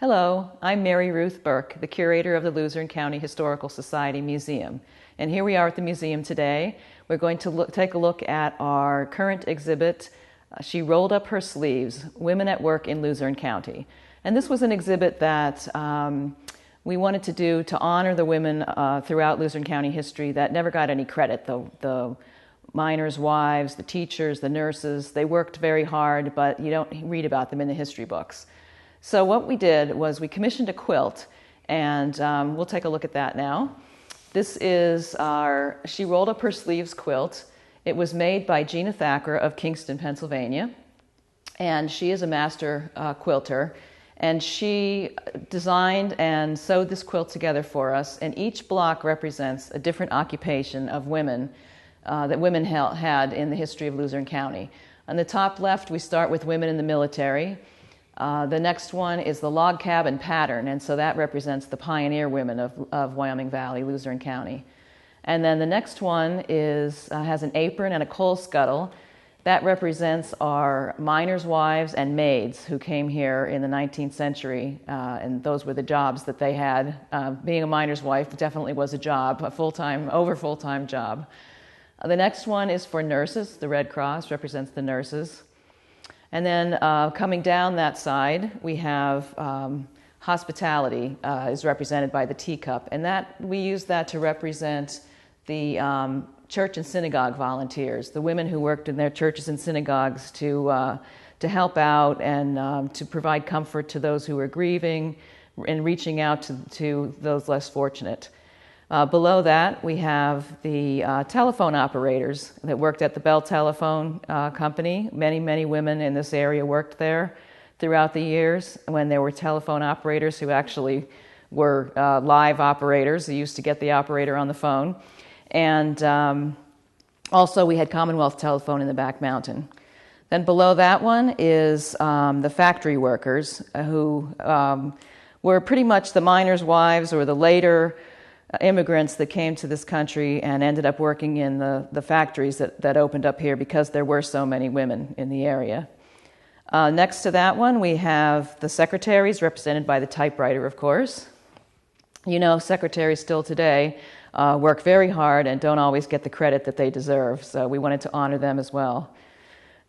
Hello, I'm Mary Ruth Burke, the curator of the Luzerne County Historical Society Museum. And here we are at the museum today. We're going to take a look at our current exhibit, She Rolled Up Her Sleeves, Women at Work in Luzerne County. And this was an exhibit that we wanted to do to honor the women throughout Luzerne County history that never got any credit. The miners' wives, the teachers, the nurses, they worked very hard, but you don't read about them in the history books. So what we did was we commissioned a quilt, and we'll take a look at that now. This is our She Rolled Up Her Sleeves quilt. It was made by Gina Thacker of Kingston, Pennsylvania, and she is a master quilter. And she designed and sewed this quilt together for us, and each block represents a different occupation of women that women had in the history of Luzerne County. On the top left, we start with women in the military. The next one is the log cabin pattern, and so that represents the pioneer women of Wyoming Valley, Luzerne County. And then the next one has an apron and a coal scuttle. That represents our miners' wives and maids who came here in the 19th century, and those were the jobs that they had. Being a miner's wife definitely was a job, a full-time job. The next one is for nurses. The Red Cross represents the nurses. And then coming down that side, we have hospitality is represented by the teacup, and that we use that to represent the church and synagogue volunteers, the women who worked in their churches and synagogues to help out and to provide comfort to those who were grieving and reaching out to those less fortunate. Below that, we have the telephone operators that worked at the Bell Telephone Company. Many women in this area worked there throughout the years when there were telephone operators who actually were live operators. They used to get the operator on the phone. And also we had Commonwealth Telephone in the back mountain. Then below that one is the factory workers who were pretty much the miners' wives or the later immigrants that came to this country and ended up working in the factories that opened up here because there were so many women in the area. Next to that one, we have the secretaries, represented by the typewriter, of course. You know, secretaries still today work very hard and don't always get the credit that they deserve, so we wanted to honor them as well.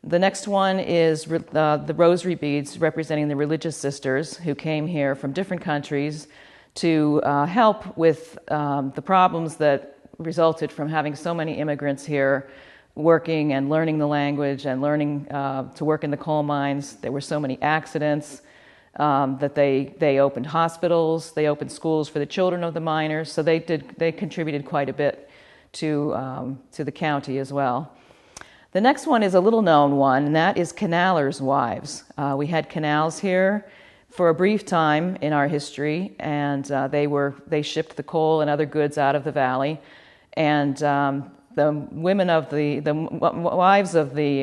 The next one is the rosary beads, representing the religious sisters who came here from different countries to help with the problems that resulted from having so many immigrants here working and learning the language and learning to work in the coal mines. There were so many accidents that they opened hospitals, they opened schools for the children of the miners, so they contributed quite a bit to the county as well. The next one is a little known one, and that is canalers' wives. We had canals here for a brief time in our history, and they shipped the coal and other goods out of the valley. And the wives of the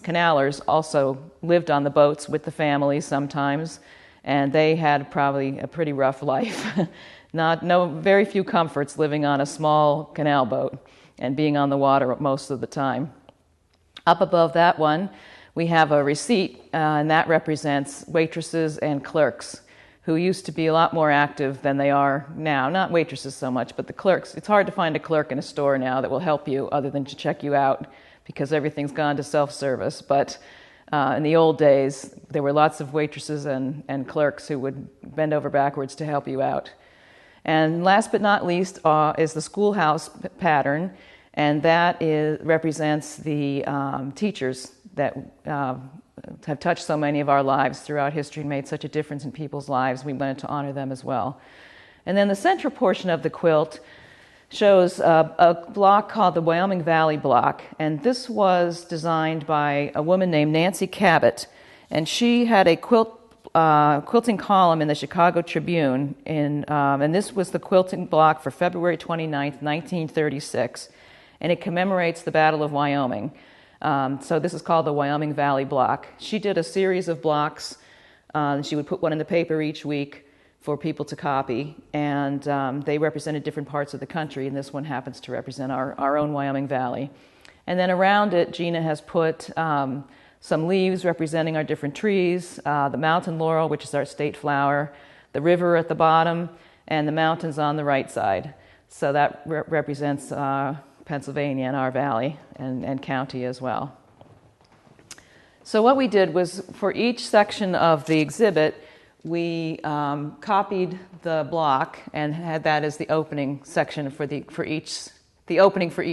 canalers also lived on the boats with the families sometimes, and they had probably a pretty rough life. Very few comforts living on a small canal boat and being on the water most of the time. Up above that one, we have a receipt, and that represents waitresses and clerks who used to be a lot more active than they are now. Not waitresses so much, but the clerks. It's hard to find a clerk in a store now that will help you other than to check you out because everything's gone to self-service. But in the old days, there were lots of waitresses and clerks who would bend over backwards to help you out. And last but not least is the schoolhouse pattern, and that represents the teachers that have touched so many of our lives throughout history and made such a difference in people's lives. We wanted to honor them as well. And then the central portion of the quilt shows a block called the Wyoming Valley block, and this was designed by a woman named Nancy Cabot, and she had a quilting column in the Chicago Tribune, and this was the quilting block for February 29th, 1936, and it commemorates the Battle of Wyoming. So this is called the Wyoming Valley block. She did a series of blocks. She would put one in the paper each week for people to copy, and they represented different parts of the country, and this one happens to represent our own Wyoming Valley. And then around it, Gina has put some leaves representing our different trees, the mountain laurel, which is our state flower, the river at the bottom, and the mountains on the right side. So that represents Pennsylvania and our valley and county as well. So what we did was, for each section of the exhibit, we copied the block and had that as the opening section for each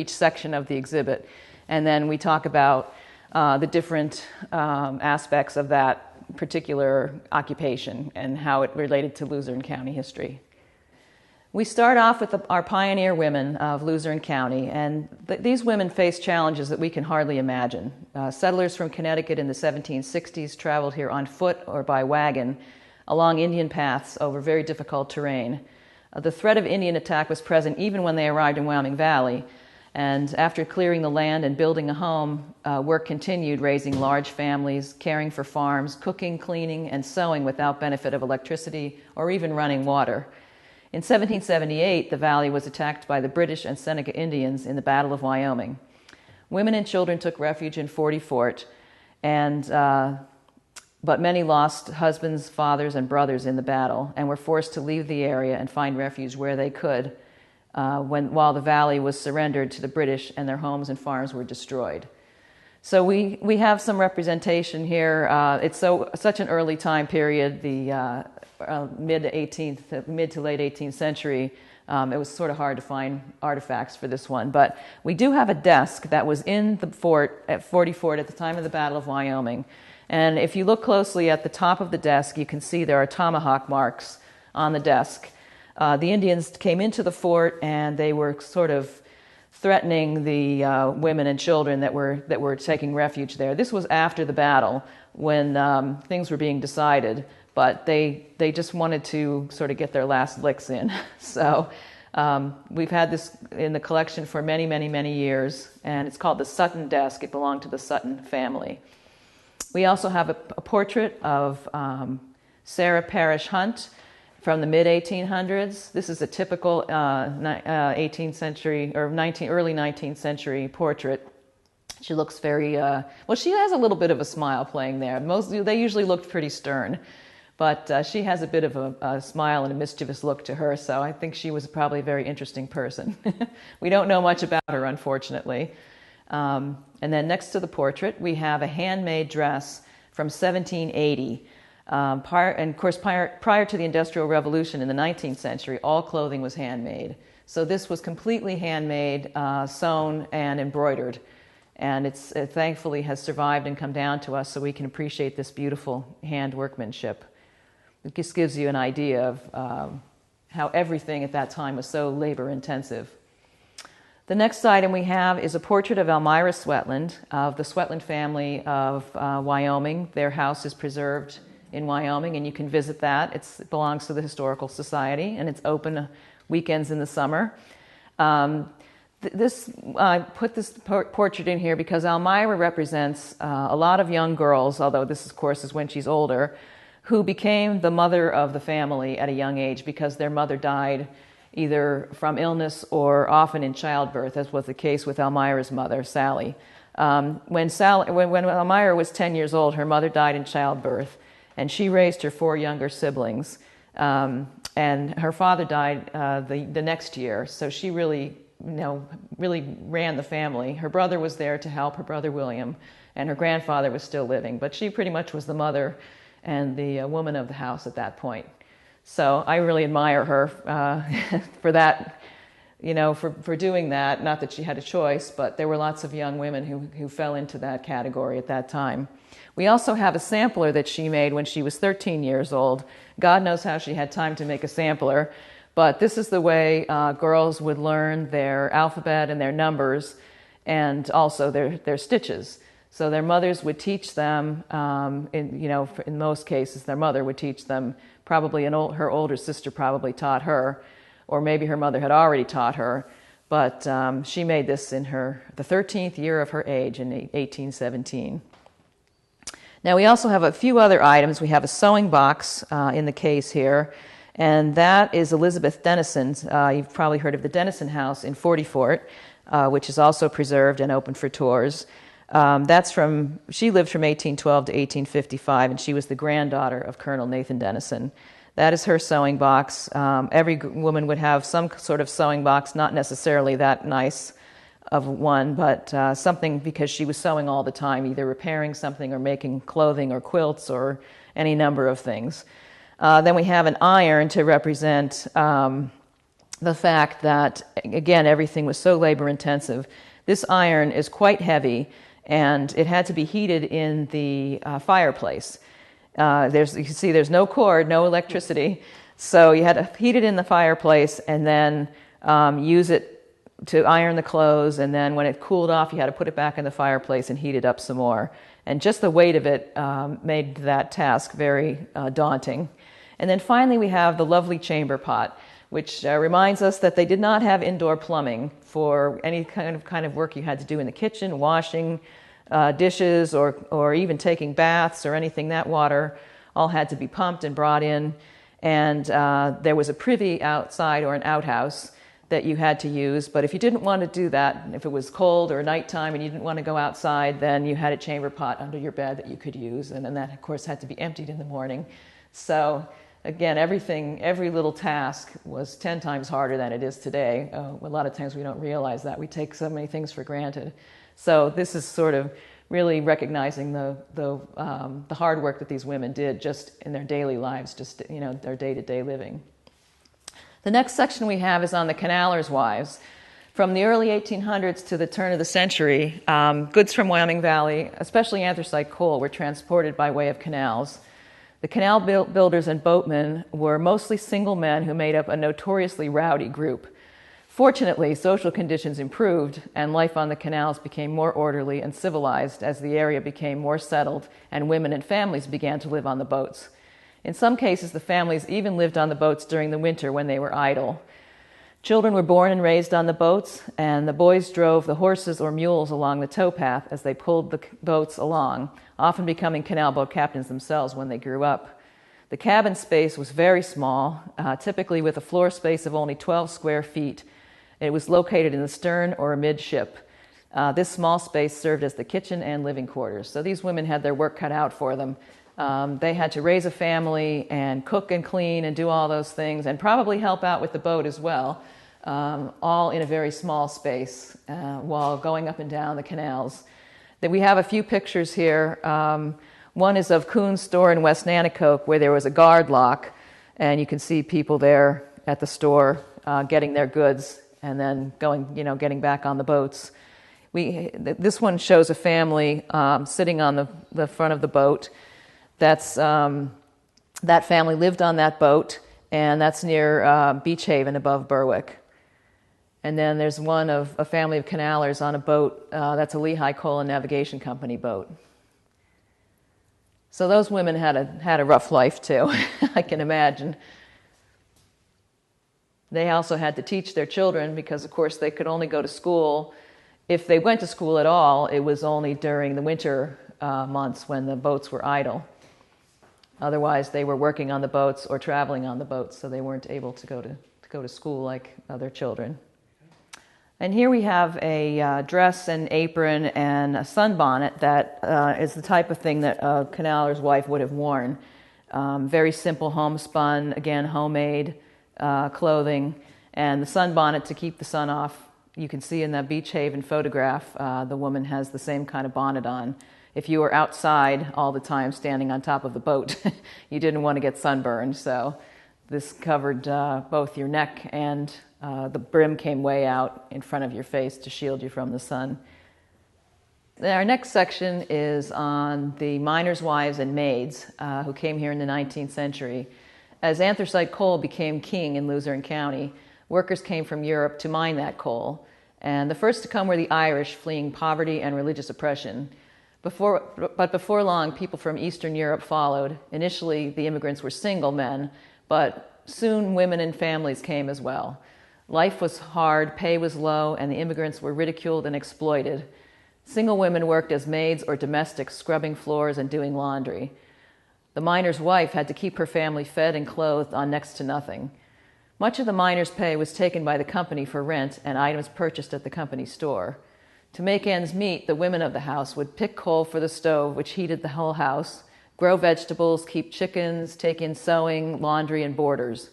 section of the exhibit. And then we talk about the different aspects of that particular occupation and how it related to Luzerne County history. We start off with our pioneer women of Luzerne County, and these women faced challenges that we can hardly imagine. Settlers from Connecticut in the 1760s traveled here on foot or by wagon along Indian paths over very difficult terrain. The threat of Indian attack was present even when they arrived in Wyoming Valley, and after clearing the land and building a home, work continued, raising large families, caring for farms, cooking, cleaning, and sewing without benefit of electricity or even running water. In 1778, the valley was attacked by the British and Seneca Indians in the Battle of Wyoming. Women and children took refuge in Forty Fort, but many lost husbands, fathers, and brothers in the battle and were forced to leave the area and find refuge where they could while the valley was surrendered to the British and their homes and farms were destroyed. So we have some representation here. It's such an early time period, the mid to late 18th century. It was sort of hard to find artifacts for this one, but we do have a desk that was in the fort at Forty Fort at the time of the Battle of Wyoming. And if you look closely at the top of the desk, you can see there are tomahawk marks on the desk. The Indians came into the fort and they were sort of threatening the women and children that were taking refuge there. This was after the battle when things were being decided, but they just wanted to sort of get their last licks in. So we've had this in the collection for many, many, many years, and it's called the Sutton Desk. It belonged to the Sutton family. We also have a portrait of Sarah Parrish Hunt from the mid-1800s. This is a typical 18th century or early 19th century portrait. She looks very, well, she has a little bit of a smile playing there. They usually looked pretty stern, but she has a bit of a smile and a mischievous look to her, so I think she was probably a very interesting person. We don't know much about her, unfortunately. And then next to the portrait, we have a handmade dress from 1780. And of course, prior to the Industrial Revolution in the 19th century, all clothing was handmade. So this was completely handmade, sewn and embroidered. And it thankfully has survived and come down to us so we can appreciate this beautiful hand workmanship. It just gives you an idea of how everything at that time was so labor intensive. The next item we have is a portrait of Elmira Swetland, of the Swetland family of Wyoming. Their house is preserved in Wyoming, and you can visit that. It belongs to the Historical Society, and it's open weekends in the summer. I put this portrait in here because Elmira represents a lot of young girls, although this, of course, is when she's older, who became the mother of the family at a young age because their mother died either from illness or often in childbirth, as was the case with Elmira's mother, Sally. When Elmira was 10 years old, her mother died in childbirth, and she raised her 4 younger siblings. And her father died the next year, so she really ran the family. Her brother was there to help, her brother William, and her grandfather was still living, but she pretty much was the mother and the woman of the house at that point. So I really admire her for that, for doing that. Not that she had a choice, but there were lots of young women who fell into that category at that time. We also have a sampler that she made when she was 13 years old. God knows how she had time to make a sampler, but this is the way girls would learn their alphabet and their numbers, and also their stitches. So their mothers would teach them, in most cases, their mother would teach them. Probably her older sister probably taught her, or maybe her mother had already taught her, but she made this in the 13th year of her age in 1817. Now we also have a few other items. We have a sewing box in the case here, and that is Elizabeth Dennison's. You've probably heard of the Dennison House in Forty Fort, which is also preserved and open for tours. She lived from 1812 to 1855, and she was the granddaughter of Colonel Nathan Dennison. That is her sewing box. Every woman would have some sort of sewing box, not necessarily that nice of one, but something, because she was sewing all the time, either repairing something or making clothing or quilts or any number of things. Then we have an iron to represent the fact that, again, everything was so labor intensive. This iron is quite heavy, and it had to be heated in the fireplace. You can see there's no cord, no electricity, so you had to heat it in the fireplace and then use it to iron the clothes, and then when it cooled off, you had to put it back in the fireplace and heat it up some more. And just the weight of it made that task very daunting. And then finally we have the lovely chamber pot, which reminds us that they did not have indoor plumbing for any kind of work you had to do in the kitchen, washing dishes or even taking baths or anything. That water all had to be pumped and brought in. And there was a privy outside, or an outhouse, that you had to use. But if you didn't want to do that, if it was cold or nighttime and you didn't want to go outside, then you had a chamber pot under your bed that you could use. And then that, of course, had to be emptied in the morning. So again, every little task was 10 times harder than it is today. A lot of times we don't realize that. We take so many things for granted. So this is sort of really recognizing the hard work that these women did just in their daily lives, just, their day-to-day living. The next section we have is on the canalers' wives. From the early 1800s to the turn of the century, goods from Wyoming Valley, especially anthracite coal, were transported by way of canals. The canal builders and boatmen were mostly single men who made up a notoriously rowdy group. Fortunately, social conditions improved and life on the canals became more orderly and civilized as the area became more settled and women and families began to live on the boats. In some cases, the families even lived on the boats during the winter when they were idle. Children were born and raised on the boats, and the boys drove the horses or mules along the towpath as they pulled the boats along, often becoming canal boat captains themselves when they grew up. The cabin space was very small, typically with a floor space of only 12 square feet. It was located in the stern or amidship. This small space served as the kitchen and living quarters. So these women had their work cut out for them. They had to raise a family and cook and clean and do all those things, and probably help out with the boat as well, all in a very small space while going up and down the canals. Then we have a few pictures here. One is of Kuhn's store in West Nanticoke, where there was a guard lock, and you can see people there at the store getting their goods and then getting back on the boats. This one shows a family sitting on the front of the boat. That family lived on that boat, and that's near Beach Haven above Berwick. And then there's one of a family of canalers on a boat. That's a Lehigh Coal and Navigation Company boat. So those women had a rough life too, I can imagine. They also had to teach their children because, of course, they could only go to school. If they went to school at all, it was only during the winter months when the boats were idle. Otherwise, they were working on the boats or traveling on the boats, so they weren't able to go to school like other children. And here we have a dress and apron and a sunbonnet that is the type of thing that a canaler's wife would have worn. Very simple homespun, again, homemade clothing, and the sunbonnet to keep the sun off. You can see in that Beach Haven photograph, the woman has the same kind of bonnet on. If you were outside all the time standing on top of the boat, you didn't want to get sunburned, so this covered both your neck and the brim came way out in front of your face to shield you from the sun. Our next section is on the miners' wives and maids who came here in the 19th century. As anthracite coal became king in Luzerne County, workers came from Europe to mine that coal, and the first to come were the Irish, fleeing poverty and religious oppression. But before long, people from Eastern Europe followed. Initially, the immigrants were single men, but soon women and families came as well. Life was hard, pay was low, and the immigrants were ridiculed and exploited. Single women worked as maids or domestics, scrubbing floors and doing laundry. The miner's wife had to keep her family fed and clothed on next to nothing. Much of the miner's pay was taken by the company for rent and items purchased at the company store. To make ends meet, the women of the house would pick coal for the stove, which heated the whole house, grow vegetables, keep chickens, take in sewing, laundry, and boarders.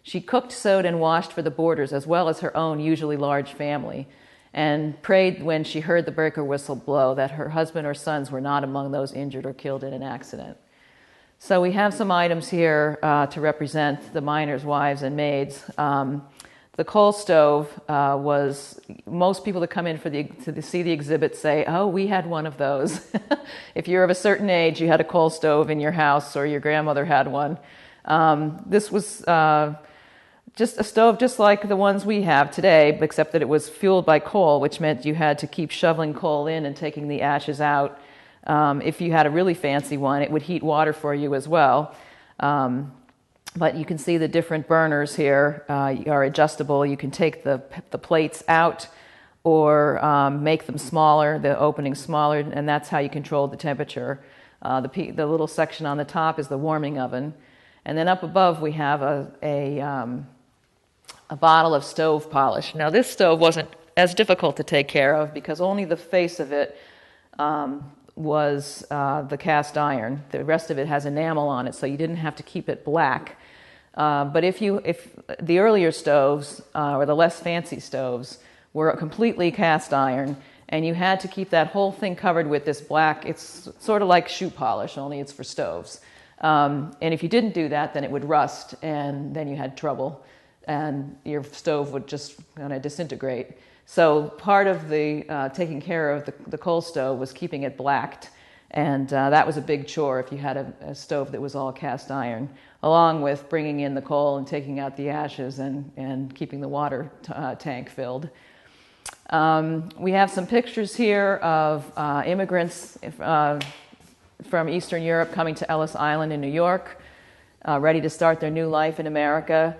She cooked, sewed, and washed for the boarders as well as her own usually large family, and prayed when she heard the breaker whistle blow that her husband or sons were not among those injured or killed in an accident. So we have some items here to represent the miners' wives and maids. The coal stove was, most people that come in to see the exhibit say, oh, we had one of those. If you're of a certain age, you had a coal stove in your house or your grandmother had one. This was just a stove just like the ones we have today, except that it was fueled by coal, which meant you had to keep shoveling coal in and taking the ashes out. If you had a really fancy one, it would heat water for you as well. But you can see the different burners here are adjustable. You can take the plates out or make them smaller, the opening smaller, and that's how you control the temperature. The little section on the top is the warming oven. And then up above we have a bottle of stove polish. Now this stove wasn't as difficult to take care of because only the face of it was the cast iron. The rest of it has enamel on it, so you didn't have to keep it black. But if the earlier stoves or the less fancy stoves were completely cast iron, and you had to keep that whole thing covered with this black, it's sort of like shoe polish, only it's for stoves. And if you didn't do that, then it would rust, and then you had trouble, and your stove would just kind of disintegrate. So part of the taking care of the coal stove was keeping it blacked, and that was a big chore if you had a stove that was all cast iron, along with bringing in the coal and taking out the ashes and keeping the water tank filled. We have some pictures here of immigrants from Eastern Europe coming to Ellis Island in New York, ready to start their new life in America.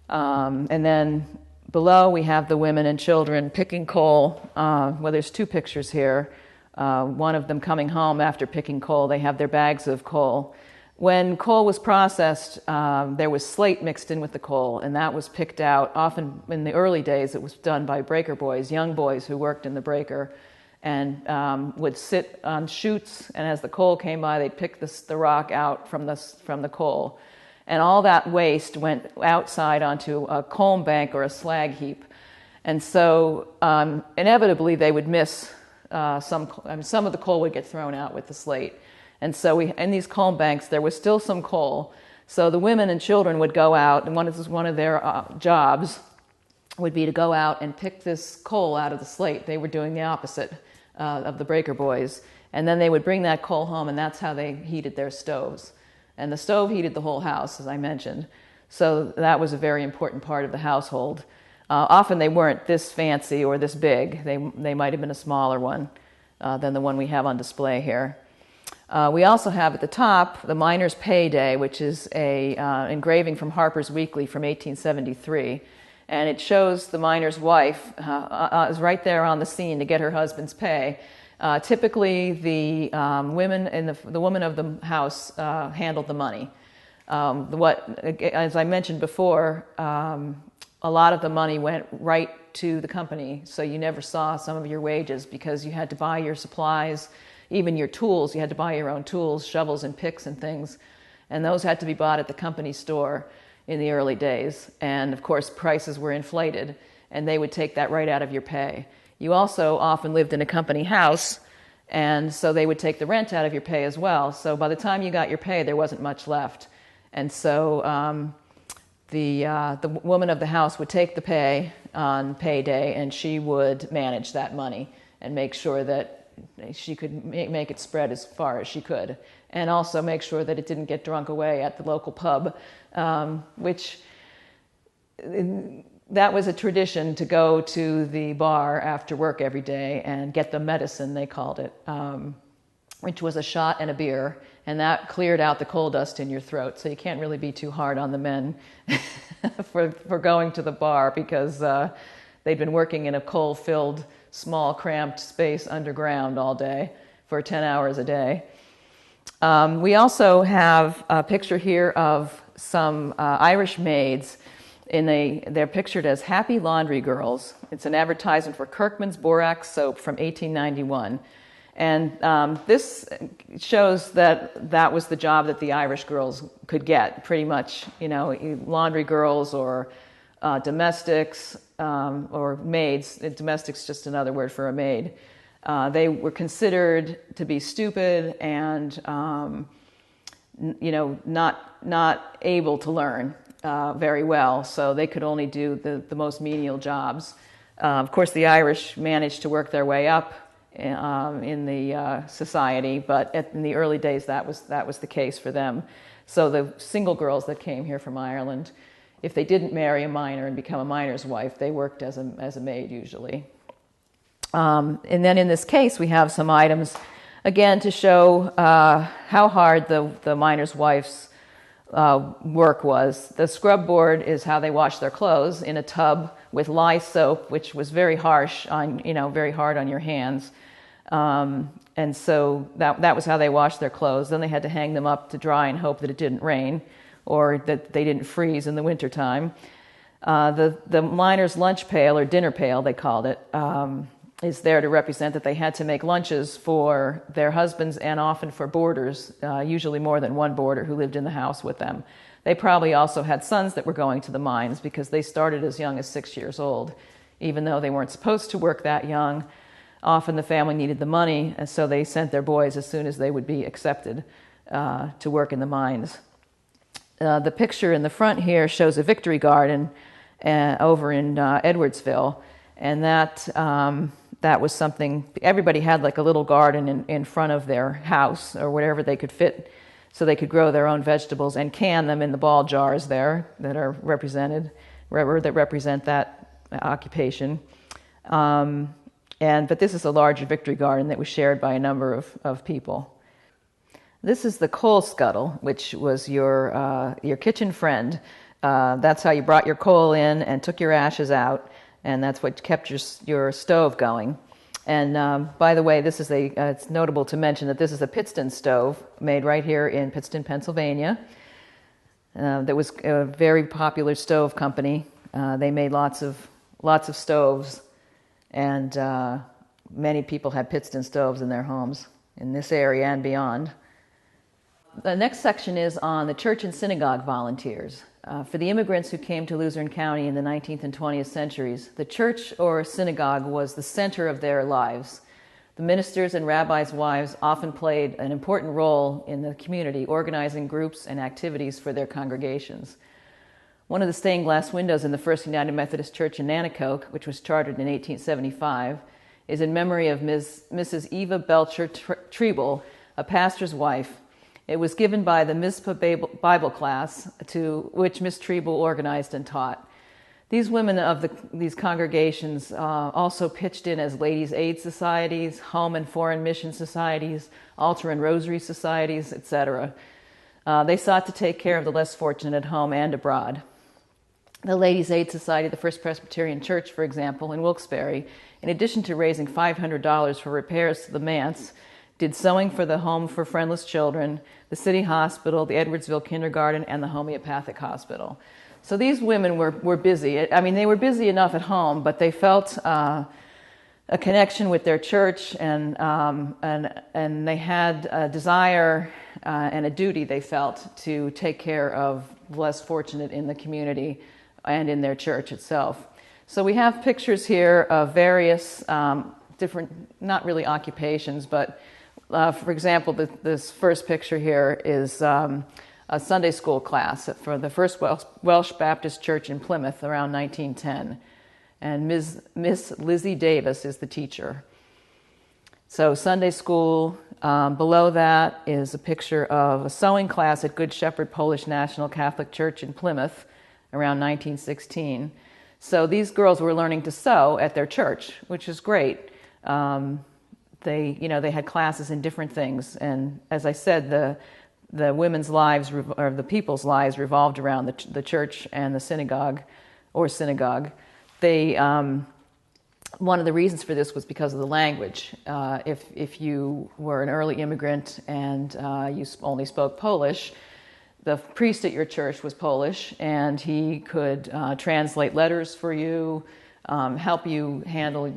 And then below we have the women and children picking coal. Well, there's two pictures here. One of them coming home after picking coal. They have their bags of coal. When coal was processed, there was slate mixed in with the coal, and that was picked out. Often in the early days, it was done by breaker boys, young boys who worked in the breaker, and would sit on chutes, and as the coal came by, they'd pick the rock out from the coal. And all that waste went outside onto a coal bank or a slag heap. And so inevitably, they would miss some of the coal would get thrown out with the slate. And so in these coal banks, there was still some coal. So the women and children would go out, and one of their jobs would be to go out and pick this coal out of the slate. They were doing the opposite of the breaker boys. And then they would bring that coal home, and that's how they heated their stoves. And the stove heated the whole house, as I mentioned. So that was a very important part of the household. Often they weren't this fancy or this big. They might have been a smaller one than the one we have on display here. We also have at the top the Miner's Payday, which is a engraving from Harper's Weekly from 1873. And it shows the miner's wife is right there on the scene to get her husband's pay. Typically, the woman of the house handled the money. As I mentioned before, a lot of the money went right to the company, so you never saw some of your wages because you had to buy your supplies, even your tools. You had to buy your own tools, shovels and picks and things, and those had to be bought at the company store in the early days. And of course, prices were inflated, and they would take that right out of your pay. You also often lived in a company house, and so they would take the rent out of your pay as well. So by the time you got your pay, there wasn't much left. And so the woman of the house would take the pay on payday, and she would manage that money and make sure that she could make it spread as far as she could, and also make sure that it didn't get drunk away at the local pub, which that was a tradition to go to the bar after work every day and get the medicine, they called it, which was a shot and a beer, and that cleared out the coal dust in your throat. So you can't really be too hard on the men for going to the bar because they'd been working in a coal-filled, small, cramped space underground all day for 10 hours a day. We also have a picture here of some Irish maids. They're pictured as happy laundry girls. It's an advertisement for Kirkman's Borax soap from 1891. And this shows that that was the job that the Irish girls could get, pretty much, laundry girls or domestics or maids. Domestics just another word for a maid. They were considered to be stupid and, not able to learn very well, so they could only do the most menial jobs. Of course, the Irish managed to work their way up in the society, but in the early days that was the case for them. So the single girls that came here from Ireland, if they didn't marry a miner and become a miner's wife, they worked as a maid usually. And then in this case we have some items again to show how hard the miner's wife's work was. The scrub board is how they washed their clothes in a tub with lye soap, which was very harsh very hard on your hands. And so that was how they washed their clothes. Then they had to hang them up to dry and hope that it didn't rain or that they didn't freeze in the wintertime. The miner's lunch pail, or dinner pail they called it, is there to represent that they had to make lunches for their husbands and often for boarders, usually more than one boarder who lived in the house with them. They probably also had sons that were going to the mines because they started as young as 6 years old. Even though they weren't supposed to work that young, often the family needed the money, and so they sent their boys as soon as they would be accepted to work in the mines. The picture in the front here shows a victory garden over in Edwardsville, and that was something, everybody had like a little garden in front of their house or wherever they could fit, so they could grow their own vegetables and can them in the ball jars there that are represented, that represent that occupation. But this is a larger victory garden that was shared by a number of people. This is the coal scuttle, which was your kitchen friend. That's how you brought your coal in and took your ashes out, and that's what kept your stove going. And by the way, this is it's notable to mention that this is a Pittston stove made right here in Pittston, Pennsylvania. That was a very popular stove company. They made lots of stoves, and many people had Pittston stoves in their homes in this area and beyond. The next section is on the church and synagogue volunteers. For the immigrants who came to Luzerne County in the 19th and 20th centuries, the church or synagogue was the center of their lives. The ministers and rabbis' wives often played an important role in the community, organizing groups and activities for their congregations. One of the stained glass windows in the First United Methodist Church in Nanticoke, which was chartered in 1875, is in memory of Mrs. Eva Belcher Treble, a pastor's wife. It was given by the Mizpah Bible class, to which Miss Treble organized and taught. These women of these congregations also pitched in as ladies' aid societies, home and foreign mission societies, altar and rosary societies, etc. They sought to take care of the less fortunate at home and abroad. The Ladies' Aid Society, the First Presbyterian Church, for example, in Wilkes-Barre, in addition to raising $500 for repairs to the manse, did sewing for the Home for Friendless Children, the City Hospital, the Edwardsville Kindergarten, and the Homeopathic Hospital. So these women were busy. I mean, they were busy enough at home, but they felt a connection with their church, and they had a desire and a duty, they felt, to take care of the less fortunate in the community and in their church itself. So we have pictures here of various different, not really occupations, but for example, this first picture here is a Sunday school class for the First Welsh Baptist Church in Plymouth around 1910. And Miss Lizzie Davis is the teacher. So Sunday school. Below that is a picture of a sewing class at Good Shepherd Polish National Catholic Church in Plymouth around 1916. So these girls were learning to sew at their church, which is great. They had classes in different things, and as I said, the women's lives or the people's lives revolved around the church and the synagogue. They one of the reasons for this was because of the language. If you were an early immigrant and you only spoke Polish, the priest at your church was Polish, and he could translate letters for you, help you handle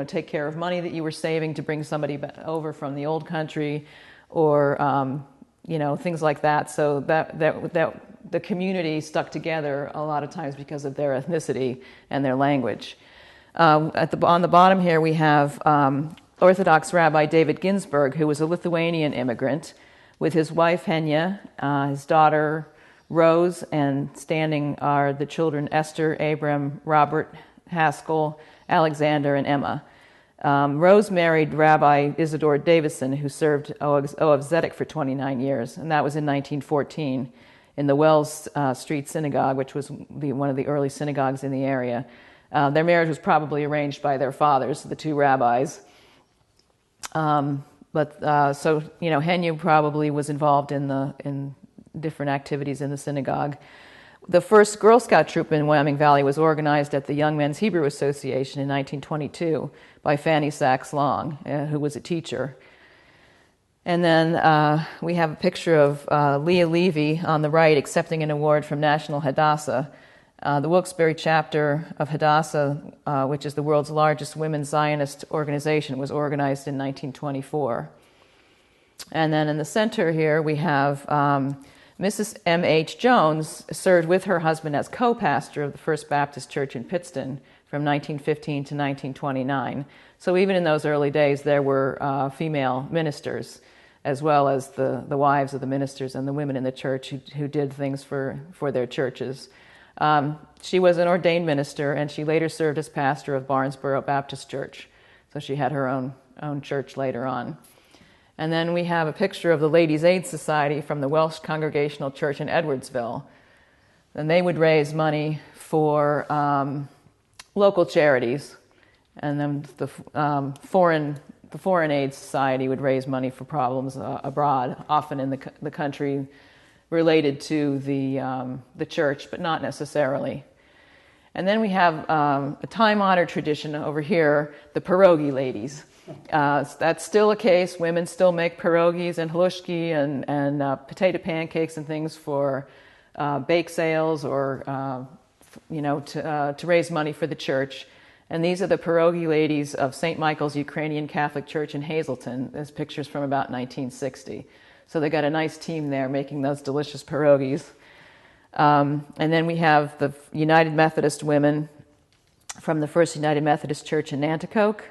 take care of money that you were saving to bring somebody over from the old country, or things like that. So that the community stuck together a lot of times because of their ethnicity and their language. On the bottom here we have Orthodox Rabbi David Ginsburg, who was a Lithuanian immigrant, with his wife Henya, his daughter Rose, and standing are the children Esther, Abram, Robert, Haskell, Alexander, and Emma. Rose married Rabbi Isidore Davison, who served O.F. Zedek for 29 years, and that was in 1914 in the Wells Street Synagogue, which was one of the early synagogues in the area. Their marriage was probably arranged by their fathers, the two rabbis. So Henya probably was involved in different activities in the synagogue. The first Girl Scout troop in Wyoming Valley was organized at the Young Men's Hebrew Association in 1922 by Fanny Sachs Long, who was a teacher. And then we have a picture of Leah Levy on the right accepting an award from National Hadassah. The Wilkes-Barre chapter of Hadassah, which is the world's largest women's Zionist organization, was organized in 1924. And then in the center here we have Mrs. M.H. Jones served with her husband as co-pastor of the First Baptist Church in Pittston from 1915 to 1929. So even in those early days, there were female ministers, as well as the wives of the ministers and the women in the church who did things for their churches. She was an ordained minister, and she later served as pastor of Barnesboro Baptist Church. So she had her own church later on. And then we have a picture of the Ladies' Aid Society from the Welsh Congregational Church in Edwardsville. And they would raise money for local charities. And then the Foreign Aid Society would raise money for problems abroad, often in the country related to the church, but not necessarily. And then we have a time-honored tradition over here, the pierogi ladies. That's still a case. Women still make pierogies and halushki and potato pancakes and things for bake sales or to raise money for the church. And these are the pierogi ladies of St. Michael's Ukrainian Catholic Church in Hazleton. There's pictures from about 1960. So they got a nice team there making those delicious pierogies. And then we have the United Methodist women from the First United Methodist Church in Nanticoke.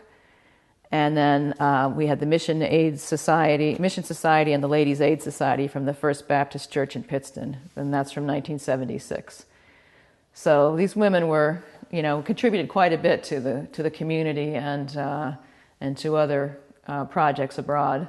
And then we had the Mission Society and the Ladies' Aid Society from the First Baptist Church in Pittston, and that's from 1976. So these women were, contributed quite a bit to the community and to other projects abroad.